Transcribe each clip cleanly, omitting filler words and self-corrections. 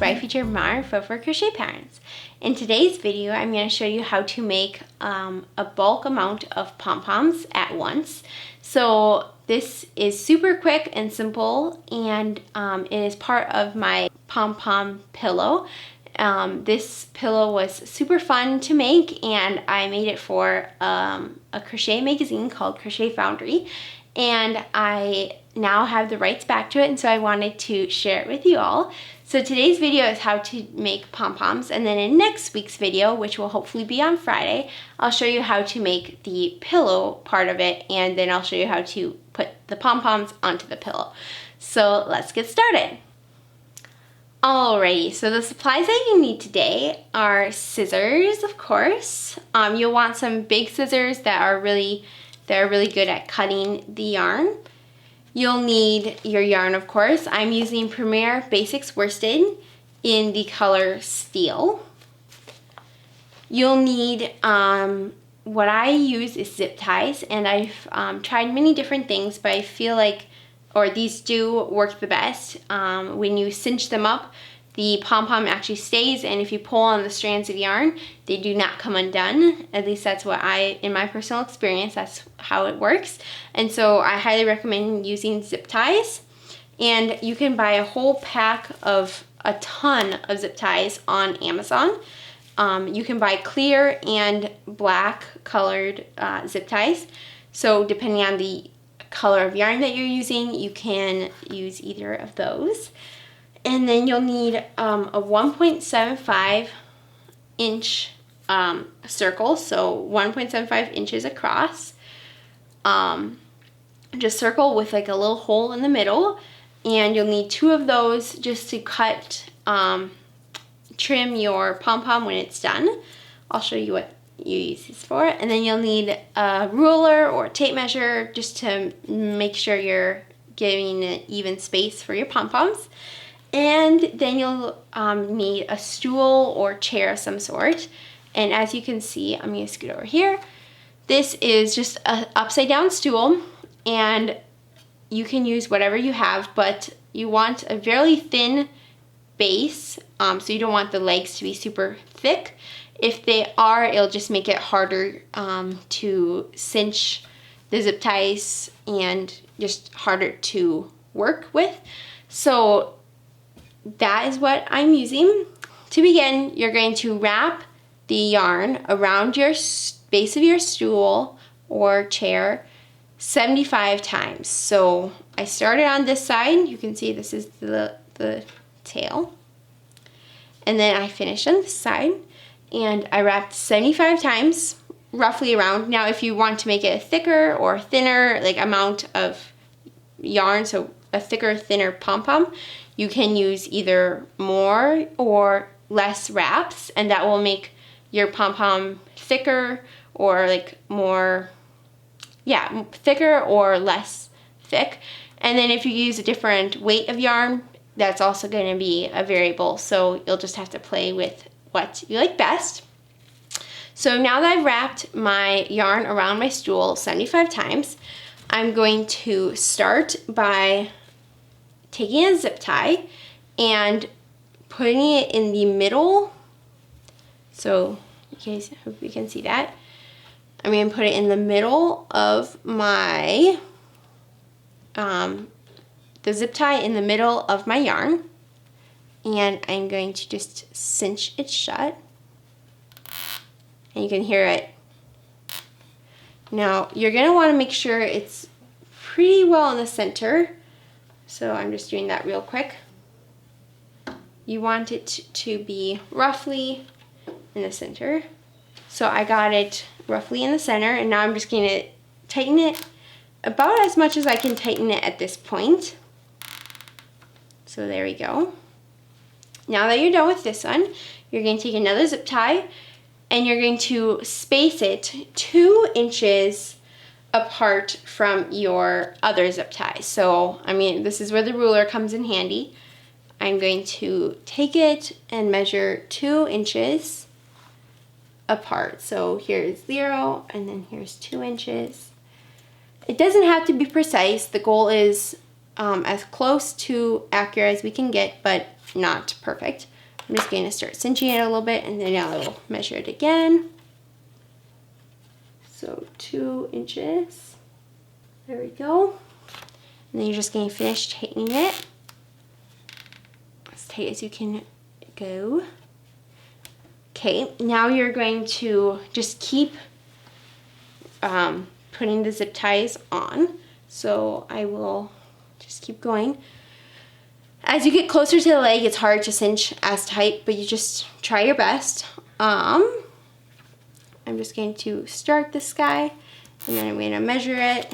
by Feature Mar for Crochet Patterns. In today's video, I'm going to show you how to make a bulk amount of pom-poms at once. So this is super quick and simple, and it is part of my pom-pom pillow. This pillow was super fun to make, and I made it for a crochet magazine called Crochet Foundry, and I now have the rights back to it, and so I wanted to share it with you all. So today's video is how to make pom-poms, and then in next week's video, which will hopefully be on Friday, I'll show you how to make the pillow part of it, and then I'll show you how to put the pom-poms onto the pillow. So let's get started. Alrighty, so the supplies that you need today are scissors, of course. You'll want some big scissors that are really good at cutting the yarn. You'll need your yarn, of course. I'm using Premier Basics Worsted in the color Steel. You'll need, what I use is zip ties, and I've tried many different things, but I feel like, or these do work the best. When you cinch them up, the pom-pom actually stays, and if you pull on the strands of yarn, they do not come undone. At least that's what in my personal experience, that's how it works. And so I highly recommend using zip ties. And you can buy a whole pack of a ton of zip ties on Amazon. You can buy clear and black colored zip ties. So depending on the color of yarn that you're using, you can use either of those. And then you'll need a 1.75 inch circle, so 1.75 inches across. Just circle with like a little hole in the middle, and you'll need 2 of those just to cut, trim your pom-pom when it's done. I'll show you what you use this for. And then you'll need a ruler or a tape measure just to make sure you're giving an even space for your pom-poms. And then you'll need a stool or chair of some sort. And as you can see, I'm going to scoot over here. This is just an upside down stool, and you can use whatever you have, but you want a very thin base, so you don't want the legs to be super thick. If they are, it'll just make it harder to cinch the zip ties and just harder to work with. So that is what I'm using. To begin, you're going to wrap the yarn around your base of your stool or chair 75 times. So I started on this side. You can see this is the tail. And then I finished on this side. And I wrapped 75 times, roughly around. Now, if you want to make it a thicker or thinner, like amount of yarn, so a thicker, thinner pom-pom, you can use either more or less wraps, and that will make your pom-pom thicker or like more, yeah, thicker or less thick. And then if you use a different weight of yarn, that's also going to be a variable, so you'll just have to play with what you like best. So now that I've wrapped my yarn around my stool 75 times, I'm going to start by taking a zip tie and putting it in the middle. So you guys, I hope you can see that. I'm going to put it in the middle of my, the zip tie in the middle of my yarn. And I'm going to just cinch it shut. And you can hear it. Now, you're going to want to make sure it's pretty well in the center. So I'm just doing that real quick. You want it to be roughly in the center. So I got it roughly in the center, and now I'm just going to tighten it about as much as I can tighten it at this point. So there we go. Now that you're done with this one, you're going to take another zip tie, and you're going to space it 2 inches apart from your other zip tie. So, I mean, this is where the ruler comes in handy. I'm going to take it and measure 2 inches apart. So here's 0, and then here's 2 inches. It doesn't have to be precise. The goal is as close to accurate as we can get, but not perfect. I'm just going to start cinching it a little bit, and then now I will measure it again. So 2 inches. There we go. And then you're just going to finish tightening it as tight as you can go. Okay, now you're going to just keep putting the zip ties on. So I will just keep going. As you get closer to the leg, it's hard to cinch as tight, but you just try your best. I'm just going to start this guy, and then I'm going to measure it.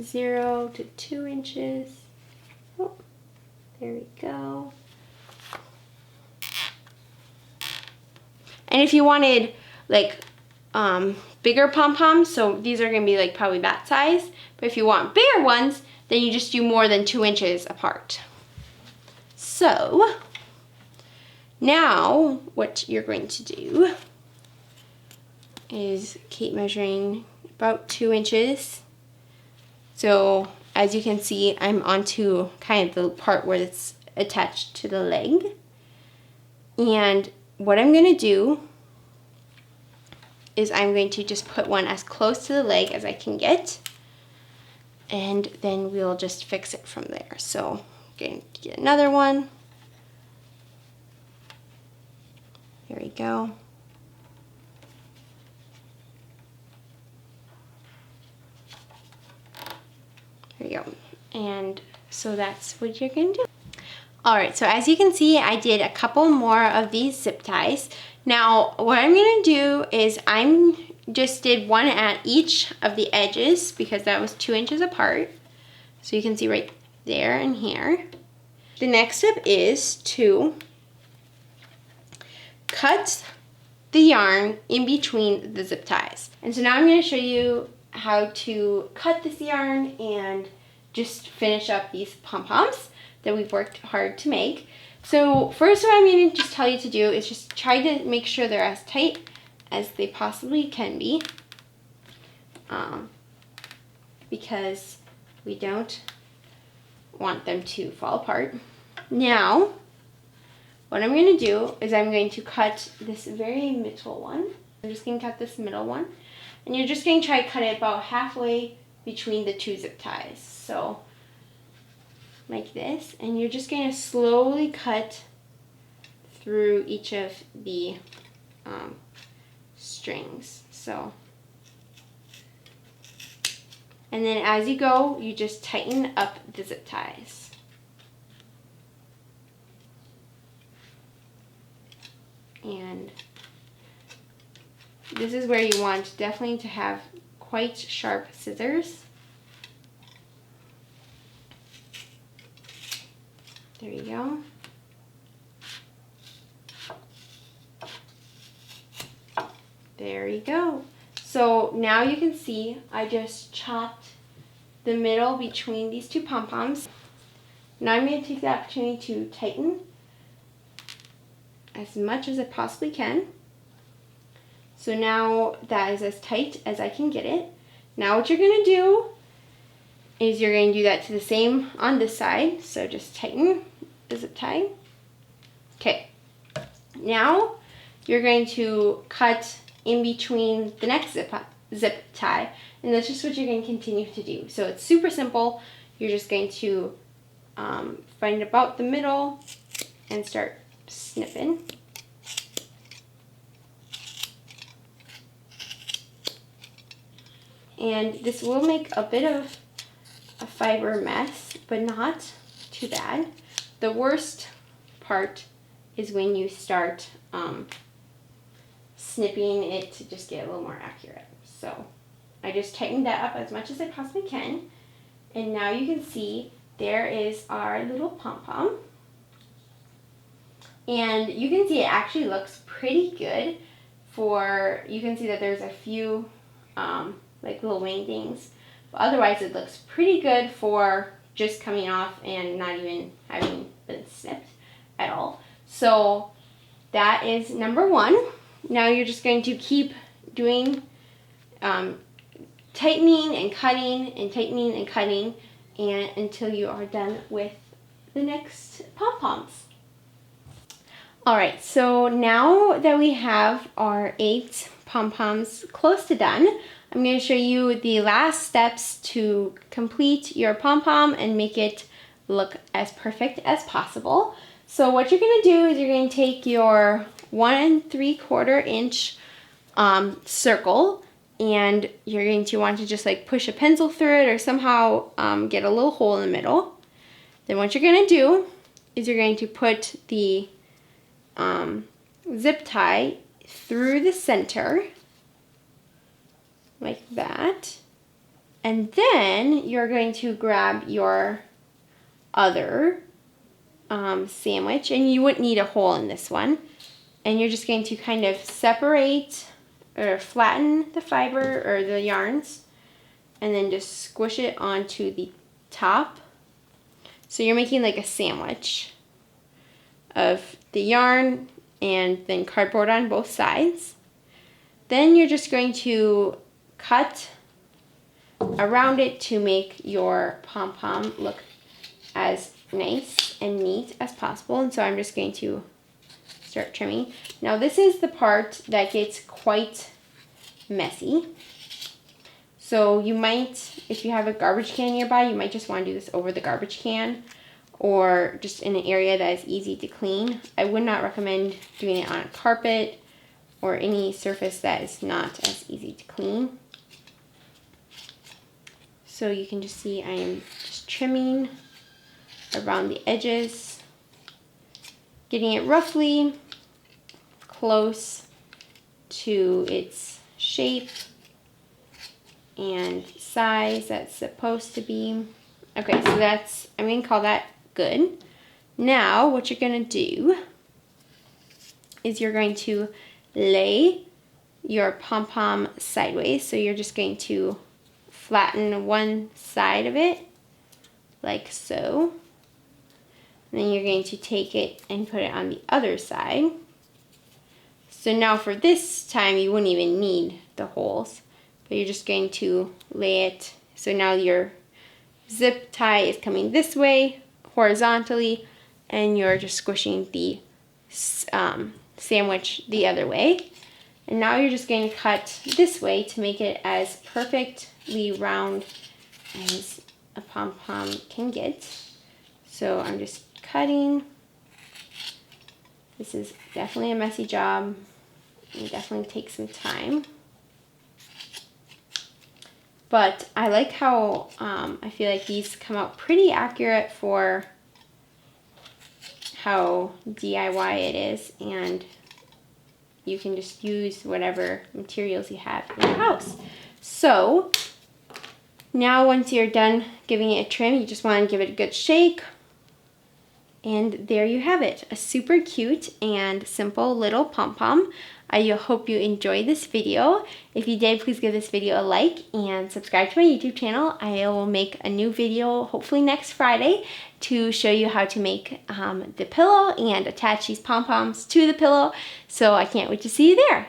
0 to 2 inches. Oh, there we go. And if you wanted like bigger pom-poms, so these are going to be like probably that size, but if you want bigger ones, then you just do more than 2 inches apart. So now what you're going to do is keep measuring about 2 inches. So as you can see, I'm onto kind of the part where it's attached to the leg. And what I'm going to do is I'm going to just put one as close to the leg as I can get, and then we'll just fix it from there. So I'm going to get another one. Here we go. There you go. And so that's what you're going to do. Alright, so as you can see, I did a couple more of these zip ties. Now, what I'm going to do is I'm just did one at each of the edges because that was 2 inches apart. So you can see right there and here. The next step is to cut the yarn in between the zip ties. And so now I'm going to show you how to cut this yarn and just finish up these pom-poms that we've worked hard to make. So first what I'm going to just tell you to do is just try to make sure they're as tight as they possibly can be, because we don't want them to fall apart. Now what I'm going to do is I'm going to cut this very middle one. I'm just going to cut this middle one, and you're just going to try to cut it about halfway between the 2 zip ties. So like this, and you're just going to slowly cut through each of the strings. So, and then as you go, you just tighten up the zip ties. And this is where you want definitely to have quite sharp scissors. There you go. There you go. So now you can see I just chopped the middle between these 2 pom-poms. Now I'm going to take the opportunity to tighten as much as I possibly can. So now that is as tight as I can get it. Now what you're going to do is you're going to do that to the same on this side. So just tighten the zip tie. Okay. Now you're going to cut in between the next zip tie, and that's just what you're going to continue to do. So it's super simple. You're just going to find about the middle and start snipping. And this will make a bit of a fiber mess, but not too bad. The worst part is when you start snipping it to just get a little more accurate. So I just tightened that up as much as I possibly can, and now you can see there is our little pom-pom, and you can see it actually looks pretty good. You can see that there's a few like little wing things, but otherwise it looks pretty good for just coming off and not even having been snipped at all. So that is number 1. Now you're just going to keep doing tightening and cutting and tightening and cutting, and until you are done with the next Pom Poms. Alright, so now that we have our 8 Pom Poms close to done, I'm going to show you the last steps to complete your Pom Pom and make it look as perfect as possible. So what you're going to do is you're going to take your 1 3/4 inch circle, and you're going to want to just like push a pencil through it or somehow get a little hole in the middle. Then what you're going to do is you're going to put the zip tie through the center like that, and then you're going to grab your other sandwich, and you wouldn't need a hole in this one, and you're just going to kind of separate or flatten the fiber or the yarns, and then just squish it onto the top. So you're making like a sandwich of the yarn and then cardboard on both sides. Then you're just going to cut around it to make your Pom Pom look as nice and neat as possible. And so I'm just going to start trimming. Now this is the part that gets quite messy. So you might, if you have a garbage can nearby, you might just want to do this over the garbage can or just in an area that is easy to clean. I would not recommend doing it on a carpet or any surface that is not as easy to clean. So you can just see I am just trimming around the edges, getting it roughly close to its shape and size that's supposed to be. Okay, so that's, I'm going to call that good. Now what you're going to do is you're going to lay your Pom Pom sideways. So you're just going to flatten one side of it like so. And then you're going to take it and put it on the other side. So now for this time you wouldn't even need the holes, but you're just going to lay it. So now your zip tie is coming this way horizontally, and you're just squishing the sandwich the other way. And now you're just going to cut this way to make it as perfectly round as a Pom Pom can get. So I'm just cutting. This is definitely a messy job. It definitely takes some time. But I like how I feel like these come out pretty accurate for how DIY it is, and you can just use whatever materials you have in your house. So now once you're done giving it a trim, you just want to give it a good shake. And there you have it, a super cute and simple little Pom Pom. I hope you enjoyed this video. If you did, please give this video a like and subscribe to my YouTube channel. I will make a new video hopefully next Friday to show you how to make the pillow and attach these Pom Poms to the pillow. So I can't wait to see you there.